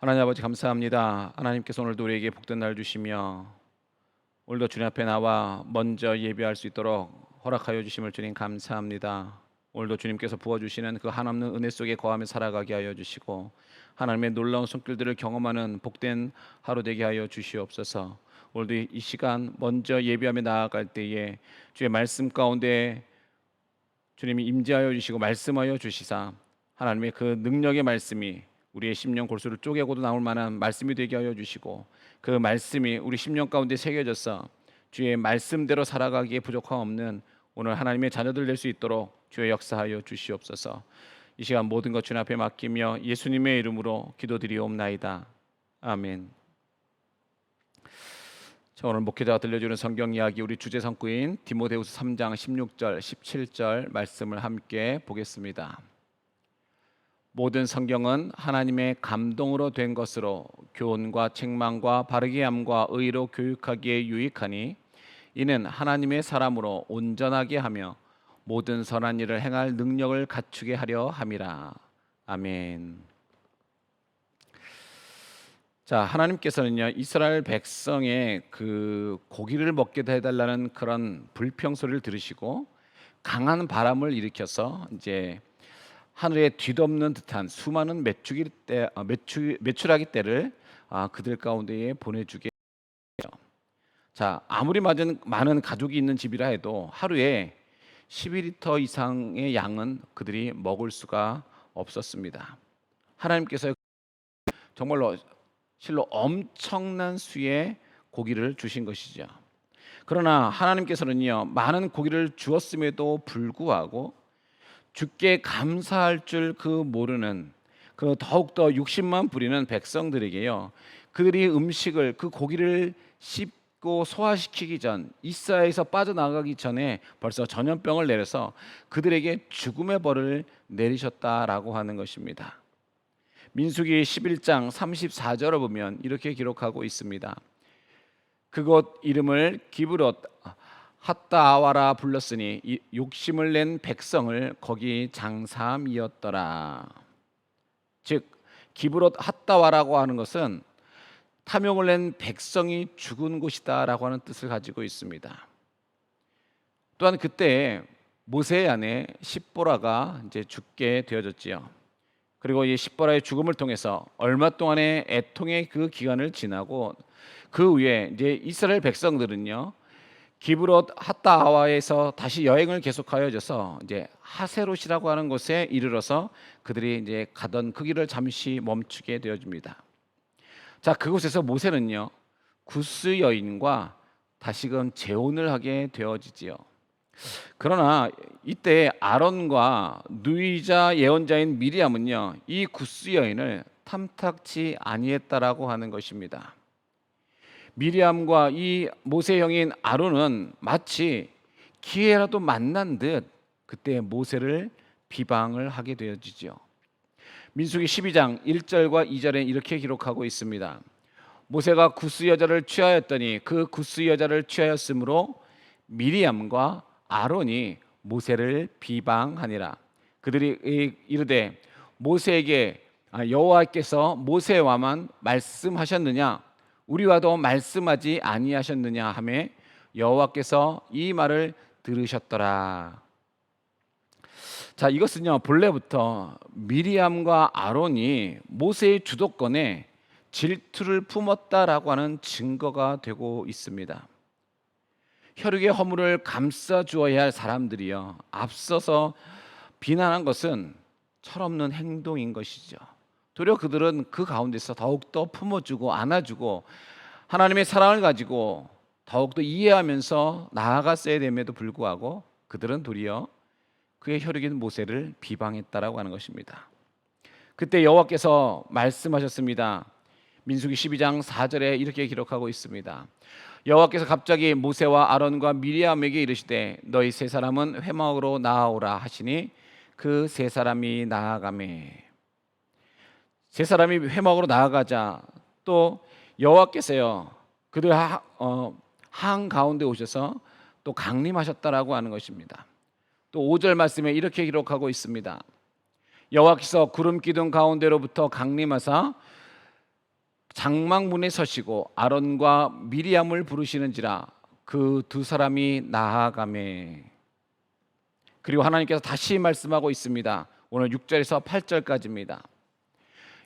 하나님 아버지 감사합니다. 하나님께서 오늘도 우리에게 복된 날 주시며 오늘도 주님 앞에 나와 먼저 예배할 수 있도록 허락하여 주심을 주님 감사합니다. 오늘도 주님께서 부어주시는 그 한없는 은혜 속에 거하며 살아가게 하여 주시고 하나님의 놀라운 손길들을 경험하는 복된 하루 되게 하여 주시옵소서. 오늘도 이 시간 먼저 예배하며 나아갈 때에 주의 말씀 가운데 주님이 임재하여 주시고 말씀하여 주시사 하나님의 그 능력의 말씀이 우리의 심령 골수를 쪼개고도 나올 만한 말씀이 되게 하여 주시고 그 말씀이 우리 심령 가운데 새겨져서 주의 말씀대로 살아가기에 부족함 없는 오늘 하나님의 자녀들 될 수 있도록 주의 역사하여 주시옵소서. 이 시간 모든 것 주님 앞에 맡기며 예수님의 이름으로 기도드리옵나이다. 아멘. 자, 오늘 목회자가 들려주는 성경 이야기 우리 주제 성구인 디모데후서 3장 16절 17절 말씀을 함께 보겠습니다. 모든 성경은 하나님의 감동으로 된 것으로 교훈과 책망과 바르게 함과 의로 교육하기에 유익하니 이는 하나님의 사람으로 온전하게 하며 모든 선한 일을 행할 능력을 갖추게 하려 함이라. 아멘. 자, 하나님께서는요 이스라엘 백성의 그 고기를 먹게 해달라는 그런 불평소리를 들으시고 강한 바람을 일으켜서 이제 하늘에 뒤덮는 듯한 수많은 메추라기 떼를 그들 가운데에 보내주게 해요. 자, 아무리 많은 가족이 있는 집이라 해도 하루에 12리터 이상의 양은 그들이 먹을 수가 없었습니다. 하나님께서 정말로 실로 엄청난 수의 고기를 주신 것이죠. 그러나 하나님께서는요 많은 고기를 주었음에도 불구하고 주께 감사할 줄 그 모르는 그 더욱더 육신만 부리는 백성들에게요 그들이 음식을 그 고기를 씹고 소화시키기 전 이사야에서 빠져나가기 전에 벌써 전염병을 내려서 그들에게 죽음의 벌을 내리셨다라고 하는 것입니다. 민수기 11장 34절을 보면 이렇게 기록하고 있습니다. 그곳 이름을 기브롯 핫다아와라 불렀으니 욕심을 낸 백성을 거기 장사함이었더라. 즉 기브롯 핫다와라고 하는 것은 탐욕을 낸 백성이 죽은 곳이다라고 하는 뜻을 가지고 있습니다. 또한 그때 모세의 아내 십보라가 이제 죽게 되어졌지요. 그리고 이 십보라의 죽음을 통해서 얼마 동안의 애통의 그 기간을 지나고 그 후에 이제 이스라엘 백성들은요 기브롯 핫다하와에서 다시 여행을 계속하여져서 이제 하세롯이라고 하는 곳에 이르러서 그들이 이제 가던 그 길을 잠시 멈추게 되어집니다. 자, 그곳에서 모세는요 구스 여인과 다시금 재혼을 하게 되어지지요. 그러나 이때 아론과 누이자 예언자인 미리암은요 이 구스 여인을 탐탁치 아니했다라고 하는 것입니다. 미리암과 이 모세 형인 아론은 마치 기회라도 만난 듯 그때 모세를 비방을 하게 되어지죠. 민수기 12장 1절과 2절에 이렇게 기록하고 있습니다. 모세가 구스 여자를 취하였더니 그 구스 여자를 취하였으므로 미리암과 아론이 모세를 비방하니라. 그들이 이르되 모세에게 여호와께서 모세와만 말씀하셨느냐 우리와도 말씀하지 아니하셨느냐 하매 여호와께서 이 말을 들으셨더라. 자, 이것은요 본래부터 미리암과 아론이 모세의 주도권에 질투를 품었다라고 하는 증거가 되고 있습니다. 혈육의 허물을 감싸 주어야 할 사람들이요 앞서서 비난한 것은 철없는 행동인 것이죠. 도리어 그들은 그 가운데서 더욱더 품어주고 안아주고 하나님의 사랑을 가지고 더욱더 이해하면서 나아갔어야 됨에도 불구하고 그들은 도리어 그의 혈육인 모세를 비방했다라고 하는 것입니다. 그때 여호와께서 말씀하셨습니다. 민수기 12장 4절에 이렇게 기록하고 있습니다. 여호와께서 갑자기 모세와 아론과 미리암에게 이르시되 너희 세 사람은 회막으로 나아오라 하시니 그 세 사람이 나아가매. 세 사람이 회막으로 나아가자 또 여호와께서요 그들 한 가운데 오셔서 또 강림하셨다라고 하는 것입니다. 또 5절 말씀에 이렇게 기록하고 있습니다. 여호와께서 구름 기둥 가운데로부터 강림하사 장막문에 서시고 아론과 미리암을 부르시는지라 그 두 사람이 나아가매. 그리고 하나님께서 다시 말씀하고 있습니다. 오늘 6절에서 8절까지입니다.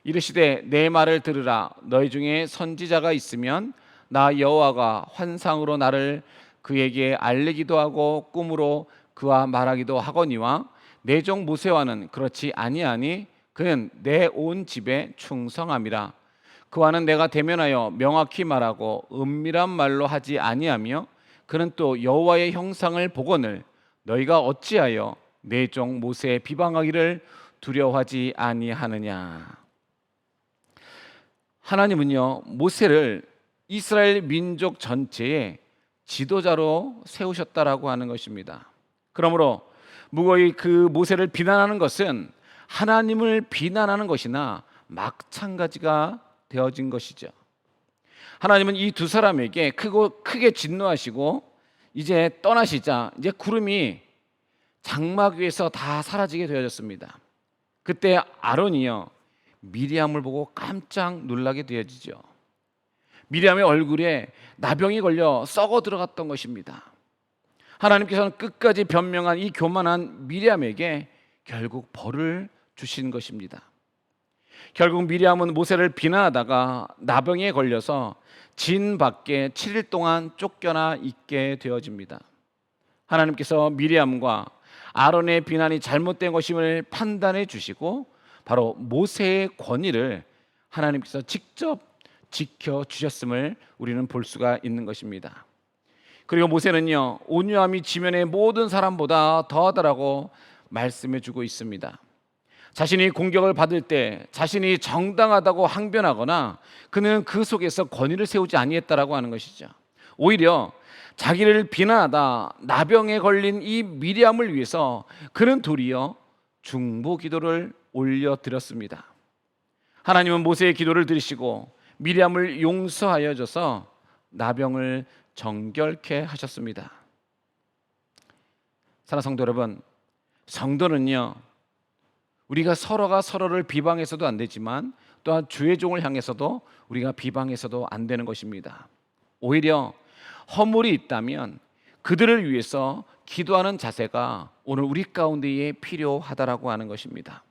이르시되 내 말을 들으라. 너희 중에 선지자가 있으면 나 여호와가 환상으로 나를 그에게 알리기도 하고 꿈으로 그와 말하기도 하거니와 내 종 모세와는 그렇지 아니하니 그는 내 온 집에 충성함이라. 그와는 내가 대면하여 명확히 말하고 은밀한 말로 하지 아니하며 그는 또 여호와의 형상을 보거늘 너희가 어찌하여 내 종 모세의 비방하기를 두려워하지 아니하느냐. 하나님은요, 모세를 이스라엘 민족 전체의 지도자로 세우셨다라고 하는 것입니다. 그러므로 무거이 그 모세를 비난하는 것은 하나님을 비난하는 것이나 마찬가지가 되어진 것이죠. 하나님은 이 두 사람에게 크게 진노하시고 이제 떠나시자 이제 구름이 장막 위에서 다 사라지게 되어졌습니다. 그때 아론이요, 미리암을 보고 깜짝 놀라게 되어지죠. 미리암의 얼굴에 나병이 걸려 썩어 들어갔던 것입니다. 하나님께서는 끝까지 변명한 이 교만한 미리암에게 결국 벌을 주신 것입니다. 결국 미리암은 모세를 비난하다가 나병에 걸려서 진 밖에 7일 동안 쫓겨나 있게 되어집니다. 하나님께서 미리암과 아론의 비난이 잘못된 것임을 판단해 주시고 바로 모세의 권위를 하나님께서 직접 지켜주셨음을 우리는 볼 수가 있는 것입니다. 그리고 모세는요, 온유함이 지면의 모든 사람보다 더하다라고 말씀해 주고 있습니다. 자신이 공격을 받을 때 자신이 정당하다고 항변하거나 그는 그 속에서 권위를 세우지 아니했다라고 하는 것이죠. 오히려 자기를 비난하다 나병에 걸린 이 미리암을 위해서 그는 도리어 중보 기도를 올려드렸습니다. 하나님은 모세의 기도를 들으시고 미리암을 용서하여 줘서 나병을 정결케 하셨습니다. 사랑하는 성도 여러분, 성도는요, 우리가 서로가 서로를 비방해서도 안 되지만 또한 주의 종을 향해서도 우리가 비방해서도 안 되는 것입니다. 오히려 허물이 있다면 그들을 위해서 기도하는 자세가 오늘 우리 가운데에 필요하다라고 하는 것입니다.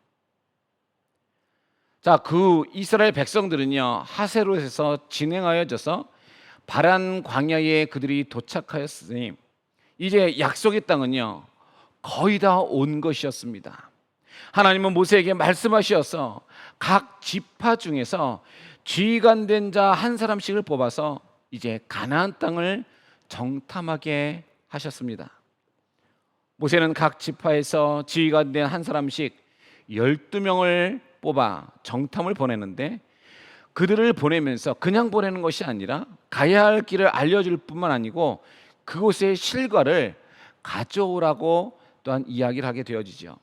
자, 그 이스라엘 백성들은요, 하세롯에서 진행하여져서 바란 광야에 그들이 도착하였으니 이제 약속의 땅은요, 거의 다 온 것이었습니다. 하나님은 모세에게 말씀하셔서 각 지파 중에서 지휘관된 자 한 사람씩을 뽑아서 이제 가나안 땅을 정탐하게 하셨습니다. 모세는 각 지파에서 지휘관된 한 사람씩 12명을 뽑아 정탐을 보내는데 그들을 보내면서 그냥 보내는 것이 아니라 가야 할 길을 알려줄 뿐만 아니고 그곳의 실과를 가져오라고 또한 이야기를 하게 되어지죠.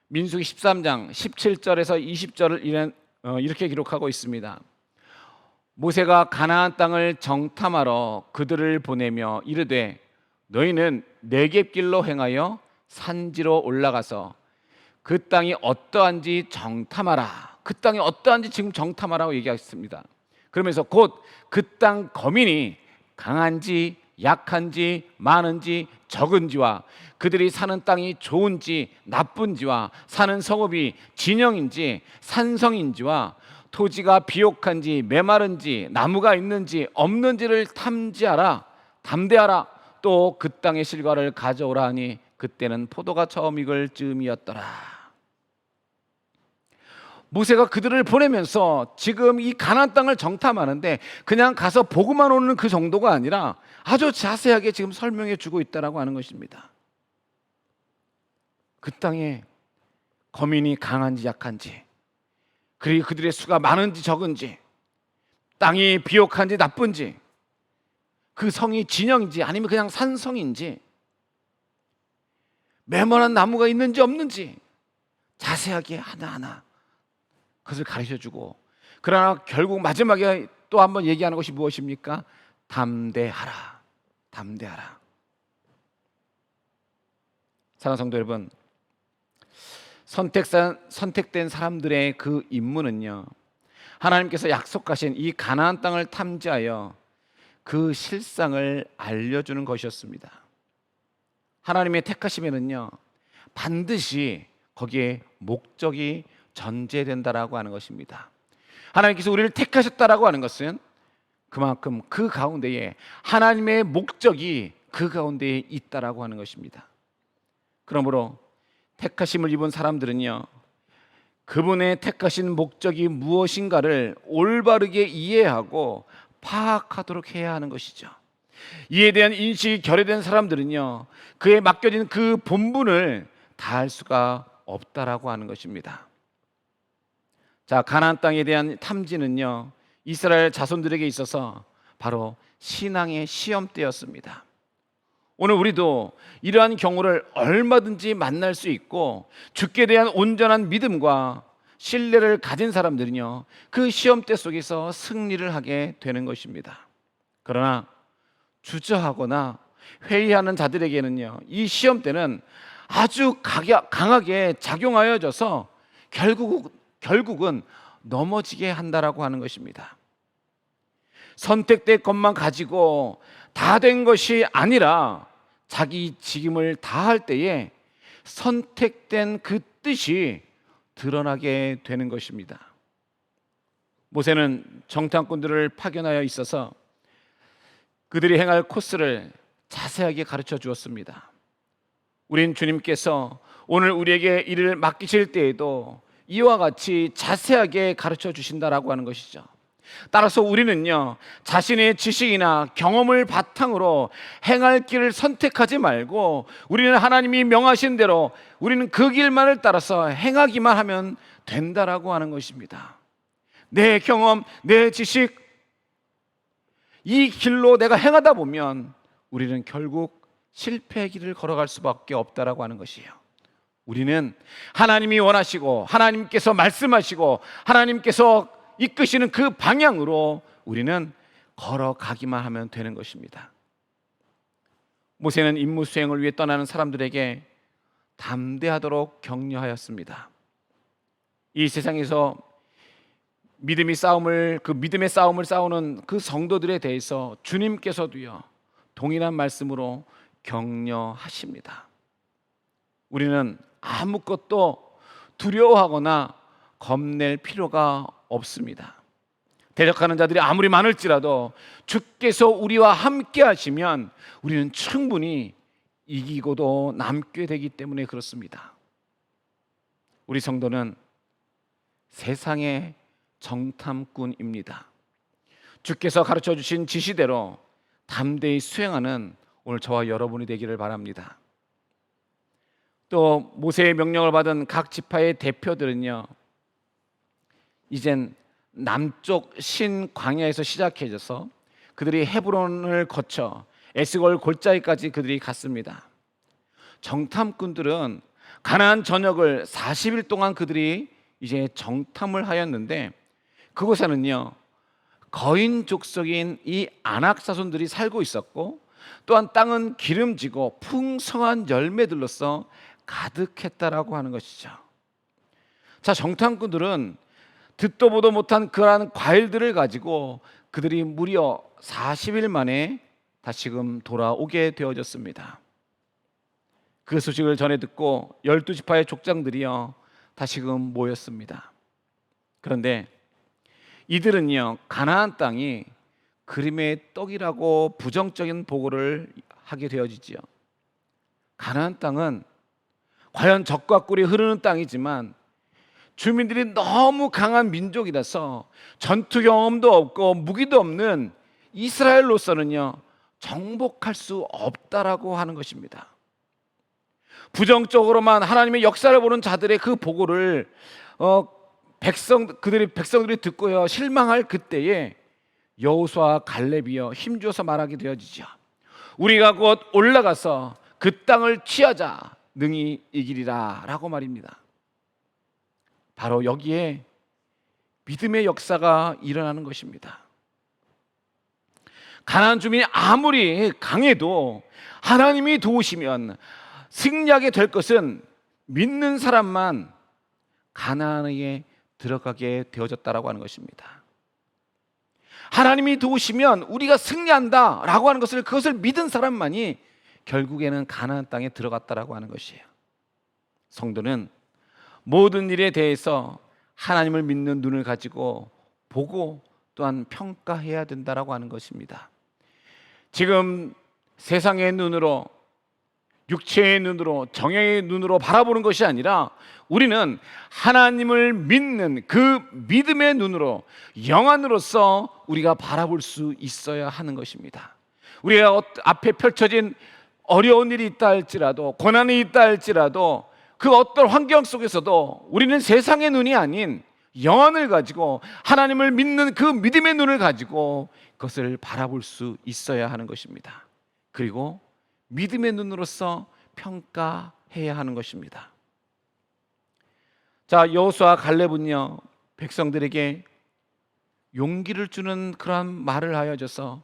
민수기 13장 17절에서 20절을 이렇게 기록하고 있습니다. 모세가 가나안 땅을 정탐하러 그들을 보내며 이르되 너희는 네겝길로 행하여 산지로 올라가서 그 땅이 어떠한지 정탐하라. 그 땅이 어떠한지 지금 정탐하라고 얘기했습니다. 그러면서 곧 그 땅 거민이 강한지 약한지 많은지 적은지와 그들이 사는 땅이 좋은지 나쁜지와 사는 성읍이 진영인지 산성인지와 토지가 비옥한지 메마른지 나무가 있는지 없는지를 탐지하라. 담대하라. 또 그 땅의 실과를 가져오라 하니 그때는 포도가 처음 익을 즈음이었더라. 모세가 그들을 보내면서 지금 이 가나안 땅을 정탐하는데 그냥 가서 보고만 오는 그 정도가 아니라 아주 자세하게 지금 설명해 주고 있다라고 하는 것입니다. 그 땅에 거민이 강한지 약한지, 그리고 그들의 수가 많은지 적은지, 땅이 비옥한지 나쁜지, 그 성이 진영인지 아니면 그냥 산성인지, 메마른 나무가 있는지 없는지 자세하게 하나하나 그것을 가르쳐주고, 그러나 결국 마지막에 또 한번 얘기하는 것이 무엇입니까? 담대하라. 담대하라. 사랑하는 성도 여러분, 선택된 사람들의 그 임무는요, 하나님께서 약속하신 이 가나안 땅을 탐지하여 그 실상을 알려주는 것이었습니다. 하나님의 택하심에는요, 반드시 거기에 목적이 전제된다라고 하는 것입니다. 하나님께서 우리를 택하셨다라고 하는 것은 그만큼 그 가운데에 하나님의 목적이 그 가운데에 있다라고 하는 것입니다. 그러므로 택하심을 입은 사람들은요, 그분의 택하신 목적이 무엇인가를 올바르게 이해하고 파악하도록 해야 하는 것이죠. 이에 대한 인식이 결여된 사람들은요, 그에 맡겨진 그 본분을 다할 수가 없다라고 하는 것입니다. 자, 가나안 땅에 대한 탐지는요, 이스라엘 자손들에게 있어서 바로 신앙의 시험 때였습니다. 오늘 우리도 이러한 경우를 얼마든지 만날 수 있고, 주께 대한 온전한 믿음과 신뢰를 가진 사람들은요, 그 시험대 속에서 승리를 하게 되는 것입니다. 그러나 주저하거나 회의하는 자들에게는요, 이 시험대는 아주 강하게 작용하여져서 결국은 넘어지게 한다라고 하는 것입니다. 선택된 것만 가지고 다 된 것이 아니라 자기 직임을 다할 때에 선택된 그 뜻이 드러나게 되는 것입니다. 모세는 정탐꾼들을 파견하여 있어서 그들이 행할 코스를 자세하게 가르쳐 주었습니다. 우린 주님께서 오늘 우리에게 일을 맡기실 때에도 이와 같이 자세하게 가르쳐 주신다라고 하는 것이죠. 따라서 우리는요, 자신의 지식이나 경험을 바탕으로 행할 길을 선택하지 말고, 우리는 하나님이 명하신 대로 우리는 그 길만을 따라서 행하기만 하면 된다라고 하는 것입니다. 내 경험, 내 지식, 이 길로 내가 행하다 보면 우리는 결국 실패의 길을 걸어갈 수밖에 없다라고 하는 것이에요. 우리는 하나님이 원하시고 하나님께서 말씀하시고 하나님께서 이끄시는 그 방향으로 우리는 걸어가기만 하면 되는 것입니다. 모세는 임무 수행을 위해 떠나는 사람들에게 담대하도록 격려하였습니다. 이 세상에서 믿음의 싸움을 싸우는 그 성도들에 대해서 주님께서도요, 동일한 말씀으로 격려하십니다. 우리는 아무것도 두려워하거나 겁낼 필요가 없습니다. 대적하는 자들이 아무리 많을지라도 주께서 우리와 함께 하시면 우리는 충분히 이기고도 남게 되기 때문에 그렇습니다. 우리 성도는 세상의 정탐꾼입니다. 주께서 가르쳐 주신 지시대로 담대히 수행하는 오늘 저와 여러분이 되기를 바랍니다. 또 모세의 명령을 받은 각 지파의 대표들은요, 이젠 남쪽 신광야에서 시작해져서 그들이 헤브론을 거쳐 에스골 골짜기까지 그들이 갔습니다. 정탐꾼들은 가나안 전역을 40일 동안 그들이 이제 정탐을 하였는데, 그곳에는요, 거인 족속인 이 아낙 자손들이 살고 있었고, 또한 땅은 기름지고 풍성한 열매들로서 가득했다라고 하는 것이죠. 자, 정탐꾼들은 듣도 보도 못한 그러한 과일들을 가지고 그들이 무려 40일 만에 다시금 돌아오게 되어졌습니다. 그 소식을 전해 듣고 12지파의 족장들이요, 다시금 모였습니다. 그런데 이들은요, 가나안 땅이 그림의 떡이라고 부정적인 보고를 하게 되어지지요. 가나안 땅은 과연 젖과 꿀이 흐르는 땅이지만 주민들이 너무 강한 민족이라서 전투 경험도 없고 무기도 없는 이스라엘로서는요, 정복할 수 없다라고 하는 것입니다. 부정적으로만 하나님의 역사를 보는 자들의 그 보고를 백성들이 듣고요, 실망할 그때에 여호수아와 갈렙이요, 힘주어서 말하게 되어지죠. 우리가 곧 올라가서 그 땅을 취하자, 능히 이기리라 라고 말입니다. 바로 여기에 믿음의 역사가 일어나는 것입니다. 가나안 주민이 아무리 강해도 하나님이 도우시면 승리하게 될 것은 믿는 사람만 가나안에 들어가게 되어졌다라고 하는 것입니다. 하나님이 도우시면 우리가 승리한다라고 하는 것을, 그것을 믿은 사람만이 결국에는 가나안 땅에 들어갔다라고 하는 것이에요. 성도는 모든 일에 대해서 하나님을 믿는 눈을 가지고 보고 또한 평가해야 된다라고 하는 것입니다. 지금 세상의 눈으로, 육체의 눈으로, 정욕의 눈으로 바라보는 것이 아니라 우리는 하나님을 믿는 그 믿음의 눈으로, 영안으로서 우리가 바라볼 수 있어야 하는 것입니다. 우리가 앞에 펼쳐진 어려운 일이 있다 할지라도, 고난이 있다 할지라도, 그 어떤 환경 속에서도 우리는 세상의 눈이 아닌 영안을 가지고, 하나님을 믿는 그 믿음의 눈을 가지고 그것을 바라볼 수 있어야 하는 것입니다. 그리고 믿음의 눈으로서 평가해야 하는 것입니다. 자, 여호수아 갈렙은요, 백성들에게 용기를 주는 그러한 말을 하여줘서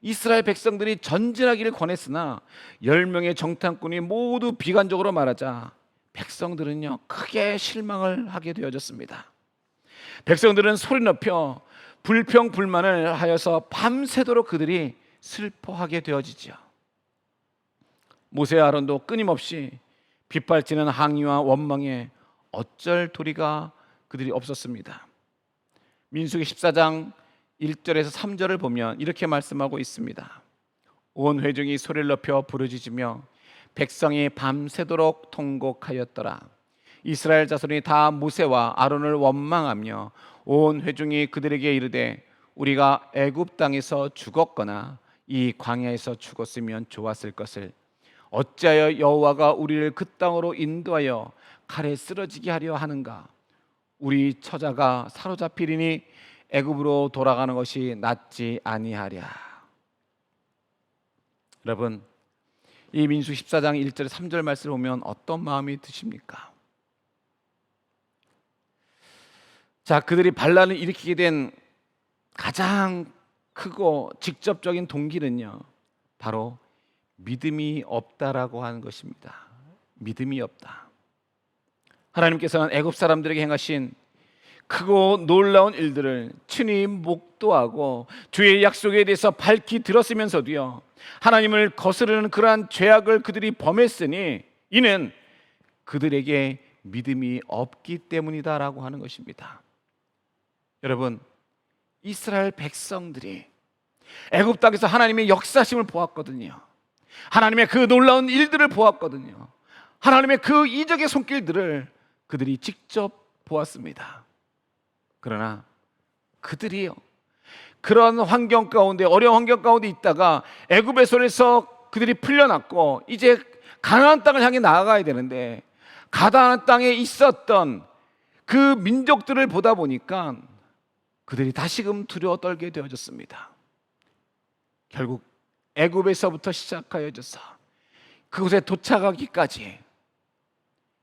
이스라엘 백성들이 전진하기를 권했으나 10명의 정탐꾼이 모두 비관적으로 말하자 백성들은요 크게 실망을 하게 되어졌습니다. 백성들은 소리 높여 불평 불만을 하여서 밤새도록 그들이 슬퍼하게 되어지죠. 모세와 아론도 끊임없이 빗발치는 항의와 원망에 어쩔 도리가 그들이 없었습니다. 민수기 14장 1절에서 3절을 보면 이렇게 말씀하고 있습니다. 온 회중이 소리를 높여 부르짖으며 백성이 밤새도록 통곡하였더라. 이스라엘 자손이 다 모세와 아론을 원망하며 온 회중이 그들에게 이르되 우리가 애굽 땅에서 죽었거나 이 광야에서 죽었으면 좋았을 것을, 어찌하여 여호와가 우리를 그 땅으로 인도하여 칼에 쓰러지게 하려 하는가? 우리 처자가 사로잡히리니 애굽으로 돌아가는 것이 낫지 아니하랴. 여러분, 이 민수기 14장 1절 3절 말씀을 보면 어떤 마음이 드십니까? 자, 그들이 반란을 일으키게 된 가장 크고 직접적인 동기는요, 바로 믿음이 없다라고 하는 것입니다. 믿음이 없다. 하나님께서는 애굽 사람들에게 행하신 크고 놀라운 일들을 친히 목도하고 주의 약속에 대해서 밝히 들었으면서도요, 하나님을 거스르는 그러한 죄악을 그들이 범했으니 이는 그들에게 믿음이 없기 때문이다라고 하는 것입니다. 여러분, 이스라엘 백성들이 애굽 땅에서 하나님의 역사심을 보았거든요. 하나님의 그 놀라운 일들을 보았거든요. 하나님의 그 이적의 손길들을 그들이 직접 보았습니다. 그러나 그들이요, 그런 환경 가운데, 어려운 환경 가운데 있다가 애굽의 손에서 그들이 풀려났고 이제 가나안 땅을 향해 나아가야 되는데, 가나안 땅에 있었던 그 민족들을 보다 보니까 그들이 다시금 두려워 떨게 되어졌습니다. 결국 애굽에서부터 시작하여져서 그곳에 도착하기까지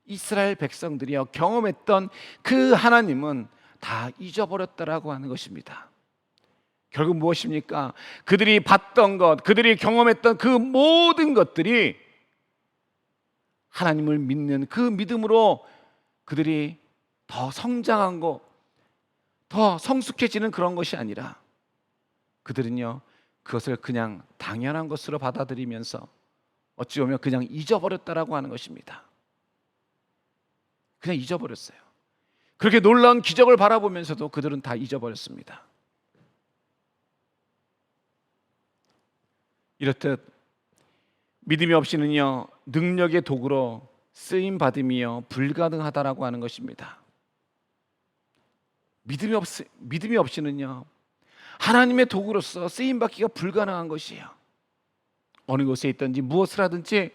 이스라엘 백성들이요 경험했던 그 하나님은 다 잊어버렸다라고 하는 것입니다. 결국 무엇입니까? 그들이 봤던 것, 그들이 경험했던 그 모든 것들이 하나님을 믿는 그 믿음으로 그들이 더 성장한 것, 더 성숙해지는 그런 것이 아니라 그들은요 그것을 그냥 당연한 것으로 받아들이면서 어찌 보면 그냥 잊어버렸다라고 하는 것입니다. 그냥 잊어버렸어요. 그렇게 놀라운 기적을 바라보면서도 그들은 다 잊어버렸습니다. 이렇듯 믿음이 없이는요 능력의 도구로 쓰임 받음이요 불가능하다라고 하는 것입니다. 믿음이 없이는요 하나님의 도구로서 쓰임 받기가 불가능한 것이에요. 어느 곳에 있든지 무엇을 하든지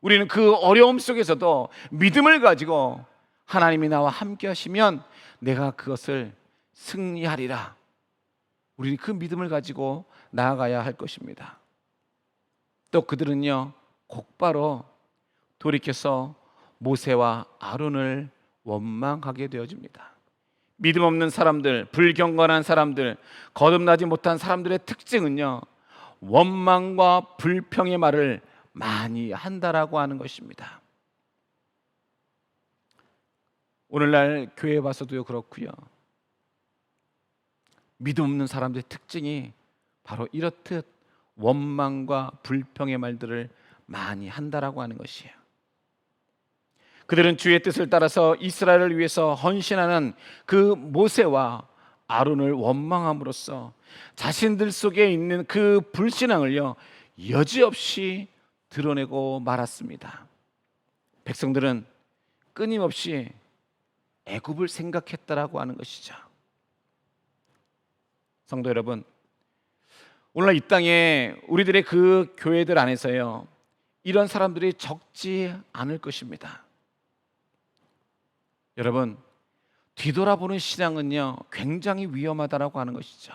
우리는 그 어려움 속에서도 믿음을 가지고 하나님이 나와 함께 하시면 내가 그것을 승리하리라. 우리는 그 믿음을 가지고 나아가야 할 것입니다. 또 그들은요 곧바로 돌이켜서 모세와 아론을 원망하게 되어집니다. 믿음 없는 사람들, 불경건한 사람들, 거듭나지 못한 사람들의 특징은요 원망과 불평의 말을 많이 한다라고 하는 것입니다. 오늘날 교회 와서도요 그렇고요. 믿음 없는 사람들의 특징이 바로 이렇듯 원망과 불평의 말들을 많이 한다라고 하는 것이에요. 그들은 주의 뜻을 따라서 이스라엘을 위해서 헌신하는 그 모세와 아론을 원망함으로써 자신들 속에 있는 그 불신앙을요 여지없이 드러내고 말았습니다. 백성들은 끊임없이 애굽을 생각했다라고 하는 것이죠. 성도 여러분, 오늘 이 땅에 우리들의 그 교회들 안에서요 이런 사람들이 적지 않을 것입니다. 여러분, 뒤돌아보는 신앙은요 굉장히 위험하다라고 하는 것이죠.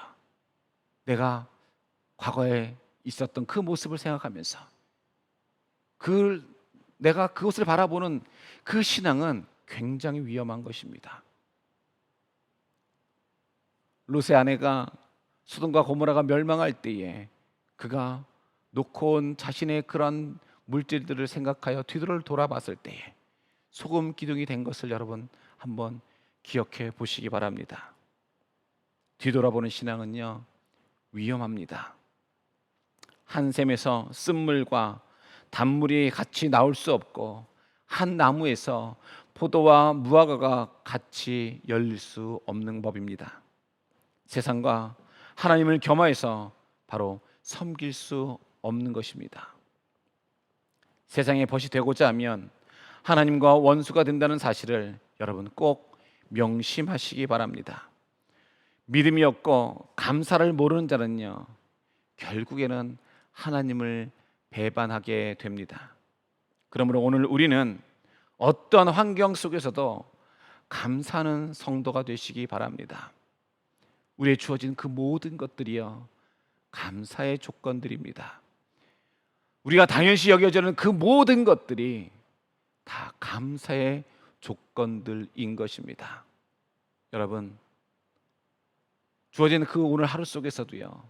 내가 과거에 있었던 그 모습을 생각하면서 내가 그것을 바라보는 그 신앙은 굉장히 위험한 것입니다. 롯의 아내가 소돔과 고모라가 멸망할 때에 그가 놓고 온 자신의 그런 물질들을 생각하여 뒤를 돌아봤을 때에 소금 기둥이 된 것을 여러분 한번 기억해 보시기 바랍니다. 뒤돌아보는 신앙은요 위험합니다. 한 샘에서 쓴물과 단물이 같이 나올 수 없고 한 나무에서 포도와 무화과가 같이 열릴 수 없는 법입니다. 세상과 하나님을 겸하여서 바로 섬길 수 없는 것입니다. 세상의 벗이 되고자 하면 하나님과 원수가 된다는 사실을 여러분 꼭 명심하시기 바랍니다. 믿음이 없고 감사를 모르는 자는요 결국에는 하나님을 배반하게 됩니다. 그러므로 오늘 우리는 어떤 환경 속에서도 감사하는 성도가 되시기 바랍니다. 우리에 주어진 그 모든 것들이요 감사의 조건들입니다. 우리가 당연시 여겨지는 그 모든 것들이 다 감사의 조건들인 것입니다. 여러분, 주어진 그 오늘 하루 속에서도요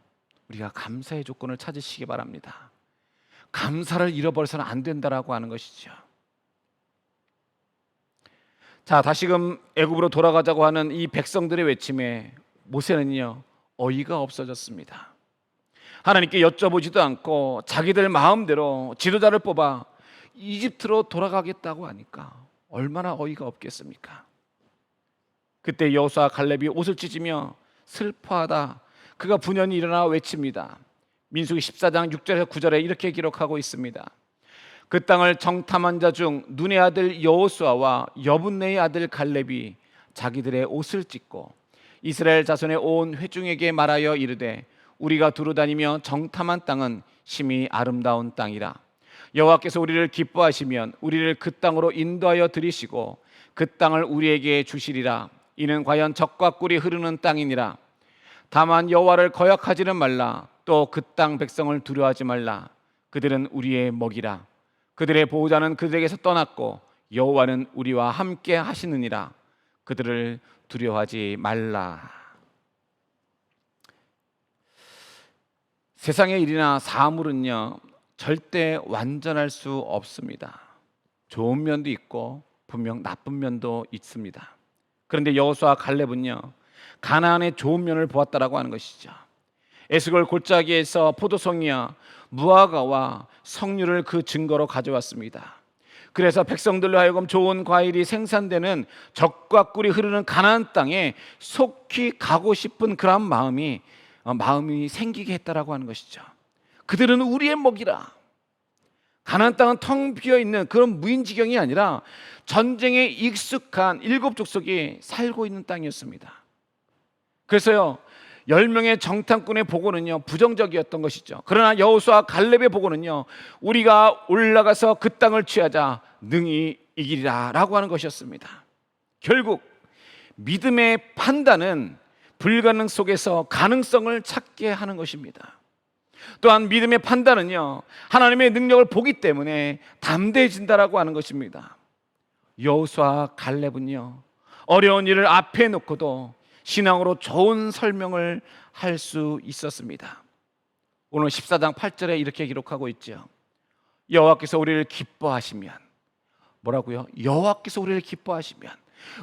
우리가 감사의 조건을 찾으시기 바랍니다. 감사를 잃어버려서는 안 된다라고 하는 것이죠. 자, 다시금 애굽으로 돌아가자고 하는 이 백성들의 외침에 모세는요 어이가 없어졌습니다. 하나님께 여쭤보지도 않고 자기들 마음대로 지도자를 뽑아 이집트로 돌아가겠다고 하니까 얼마나 어이가 없겠습니까? 그때 여호수아 갈렙이 옷을 찢으며 슬퍼하다 그가 분연히 일어나 외칩니다. 민수기 14장 6절에서 9절에 이렇게 기록하고 있습니다. 그 땅을 정탐한 자 중 눈의 아들 여호수아와 여분네의 아들 갈렙이 자기들의 옷을 찢고 이스라엘 자손의 온 회중에게 말하여 이르되 우리가 두루 다니며 정탐한 땅은 심히 아름다운 땅이라. 여호와께서 우리를 기뻐하시면 우리를 그 땅으로 인도하여 들이시고 그 땅을 우리에게 주시리라. 이는 과연 젖과 꿀이 흐르는 땅이니라. 다만 여호와를 거역하지는 말라. 또 그 땅 백성을 두려워하지 말라. 그들은 우리의 먹이라. 그들의 보호자는 그들에게서 떠났고 여호와는 우리와 함께 하시느니라. 그들을 두려워하지 말라. 세상의 일이나 사물은요 절대 완전할 수 없습니다. 좋은 면도 있고 분명 나쁜 면도 있습니다. 그런데 여호수아 갈렙은요 가나안의 좋은 면을 보았다라고 하는 것이죠. 에스골 골짜기에서 포도송이와 무화과와 석류를 그 증거로 가져왔습니다. 그래서 백성들로 하여금 좋은 과일이 생산되는 젖과 꿀이 흐르는 가나안 땅에 속히 가고 싶은 그런 마음이 생기게 했다라고 하는 것이죠. 그들은 우리의 먹이라. 가나안 땅은 텅 비어 있는 그런 무인지경이 아니라 전쟁에 익숙한 일곱 족속이 살고 있는 땅이었습니다. 그래서요 10명의 정탐꾼의 보고는요 부정적이었던 것이죠. 그러나 여호수아 갈렙의 보고는요 우리가 올라가서 그 땅을 취하자 능히 이기리라 라고 하는 것이었습니다. 결국 믿음의 판단은 불가능 속에서 가능성을 찾게 하는 것입니다. 또한 믿음의 판단은요 하나님의 능력을 보기 때문에 담대해진다라고 하는 것입니다. 여호수아 갈렙은요 어려운 일을 앞에 놓고도 신앙으로 좋은 설명을 할 수 있었습니다. 오늘 14장 8절에 이렇게 기록하고 있죠. 여호와께서 우리를 기뻐하시면, 뭐라고요? 여호와께서 우리를 기뻐하시면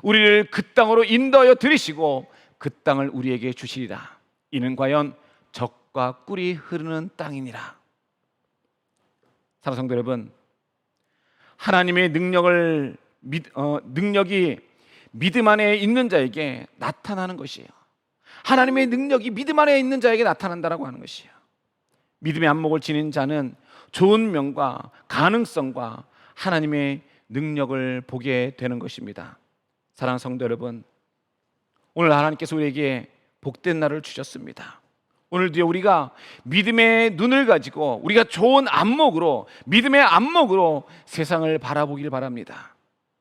우리를 그 땅으로 인도하여 들이시고 그 땅을 우리에게 주시리라. 이는 과연 젖과 꿀이 흐르는 땅이니라. 사랑하는 성도 여러분, 하나님의 능력이 믿음 안에 있는 자에게 나타나는 것이에요. 하나님의 능력이 믿음 안에 있는 자에게 나타난다라고 하는 것이에요. 믿음의 안목을 지닌 자는 좋은 면과 가능성과 하나님의 능력을 보게 되는 것입니다. 사랑하는 성도 여러분, 오늘 하나님께서 우리에게 복된 날을 주셨습니다. 오늘도 우리가 믿음의 눈을 가지고 우리가 좋은 안목으로, 믿음의 안목으로 세상을 바라보길 바랍니다.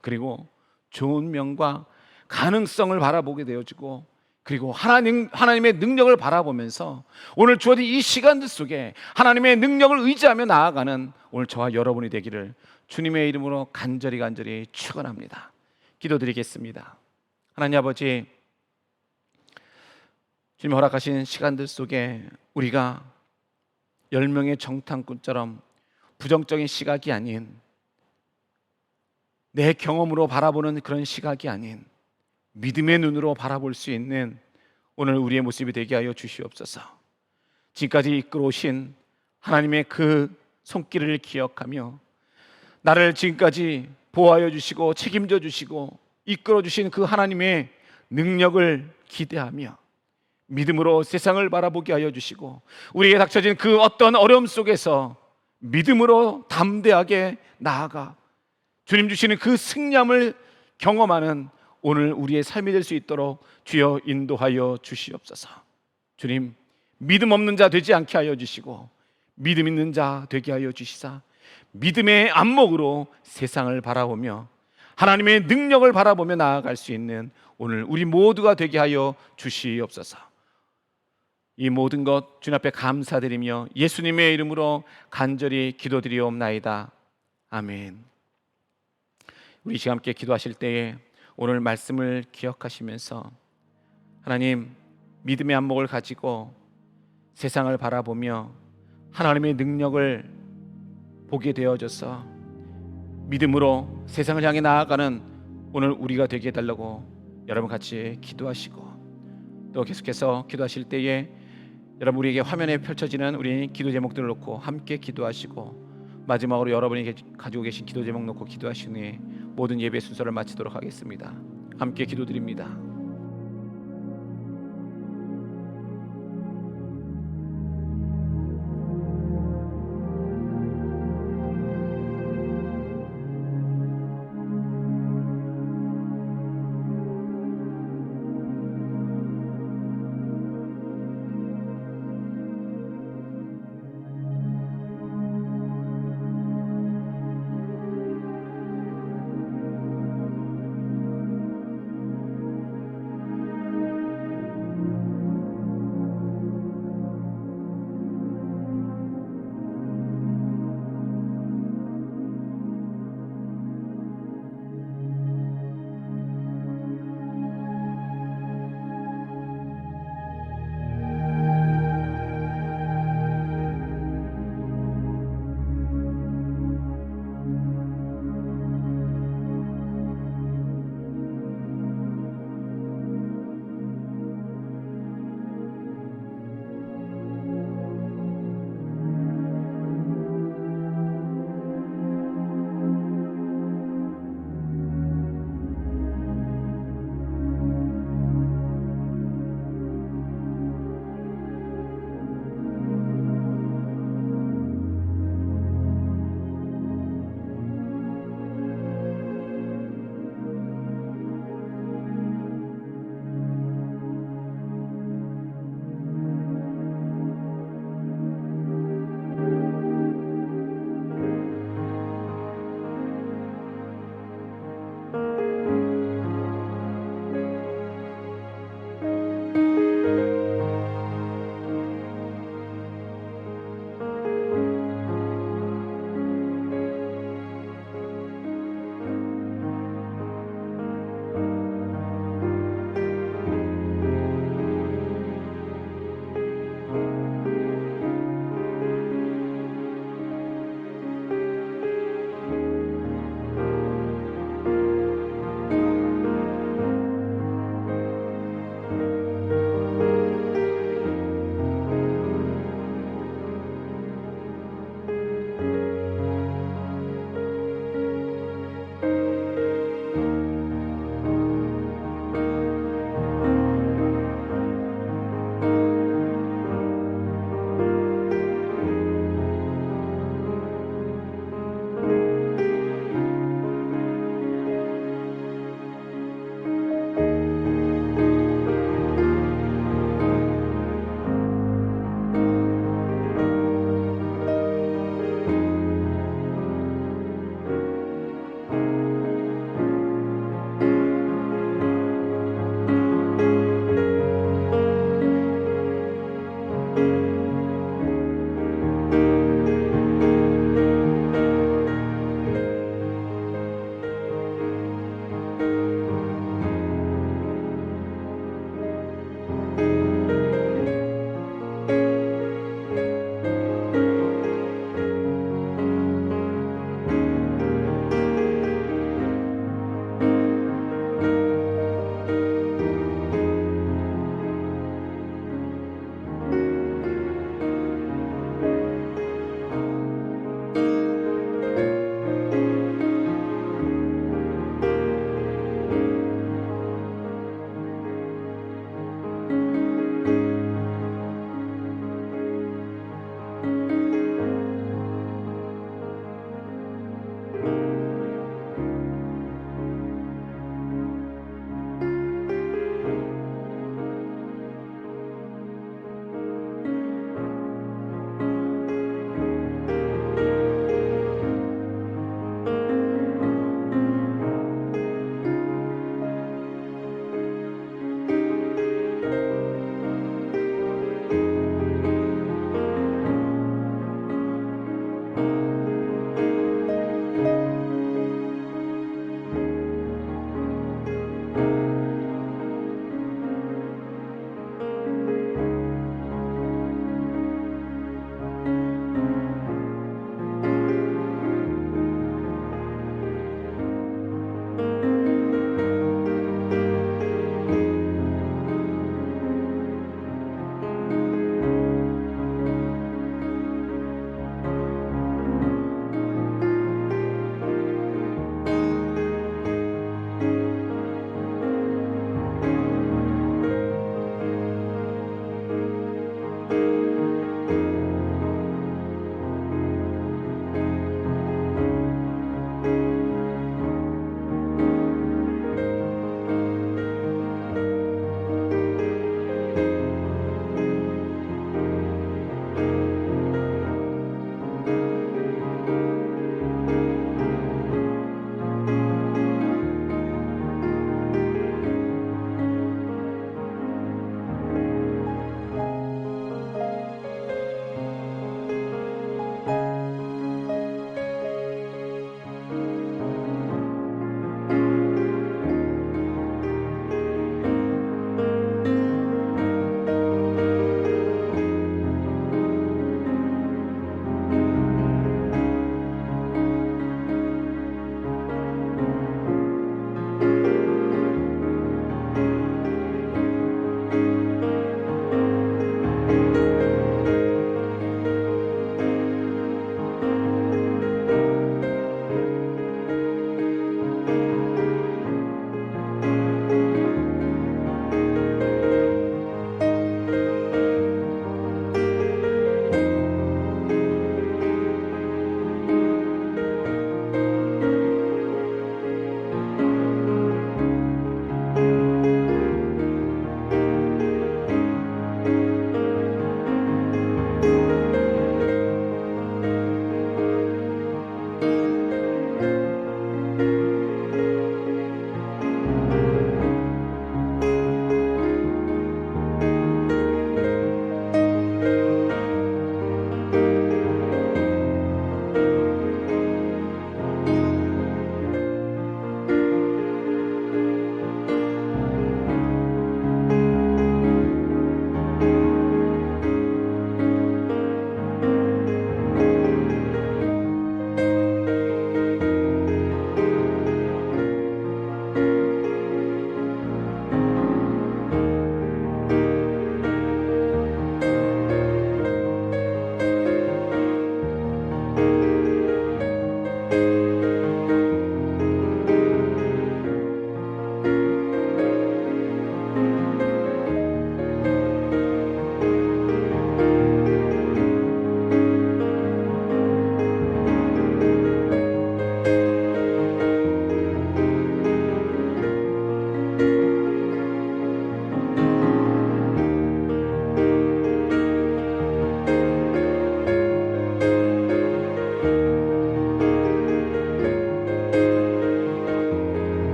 그리고 좋은 면과 가능성을 바라보게 되어지고, 그리고 하나님의 능력을 바라보면서 오늘 주어진 이 시간들 속에 하나님의 능력을 의지하며 나아가는 오늘 저와 여러분이 되기를 주님의 이름으로 간절히 축원합니다. 기도드리겠습니다. 하나님 아버지, 주님 허락하신 시간들 속에 우리가 10명의 정탐꾼처럼 부정적인 시각이 아닌, 내 경험으로 바라보는 그런 시각이 아닌 믿음의 눈으로 바라볼 수 있는 오늘 우리의 모습이 되게 하여 주시옵소서. 지금까지 이끌어오신 하나님의 그 손길을 기억하며 나를 지금까지 보호하여 주시고 책임져 주시고 이끌어 주신 그 하나님의 능력을 기대하며 믿음으로 세상을 바라보게 하여 주시고, 우리에게 닥쳐진 그 어떤 어려움 속에서 믿음으로 담대하게 나아가 주님 주시는 그 승리함을 경험하는 오늘 우리의 삶이 될 수 있도록 주여 인도하여 주시옵소서. 주님, 믿음 없는 자 되지 않게 하여 주시고 믿음 있는 자 되게 하여 주시사 믿음의 안목으로 세상을 바라보며 하나님의 능력을 바라보며 나아갈 수 있는 오늘 우리 모두가 되게 하여 주시옵소서. 이 모든 것 주님 앞에 감사드리며 예수님의 이름으로 간절히 기도드리옵나이다. 아멘. 우리 시간 함께 기도하실 때에 오늘 말씀을 기억하시면서 하나님, 믿음의 안목을 가지고 세상을 바라보며 하나님의 능력을 보게 되어져서 믿음으로 세상을 향해 나아가는 오늘 우리가 되게 해달라고 여러분 같이 기도하시고, 또 계속해서 기도하실 때에 여러분 우리에게 화면에 펼쳐지는 우리 기도 제목들을 놓고 함께 기도하시고, 마지막으로 여러분이 가지고 계신 기도 제목 놓고 기도하신 후에 모든 예배 순서를 마치도록 하겠습니다. 함께 기도드립니다.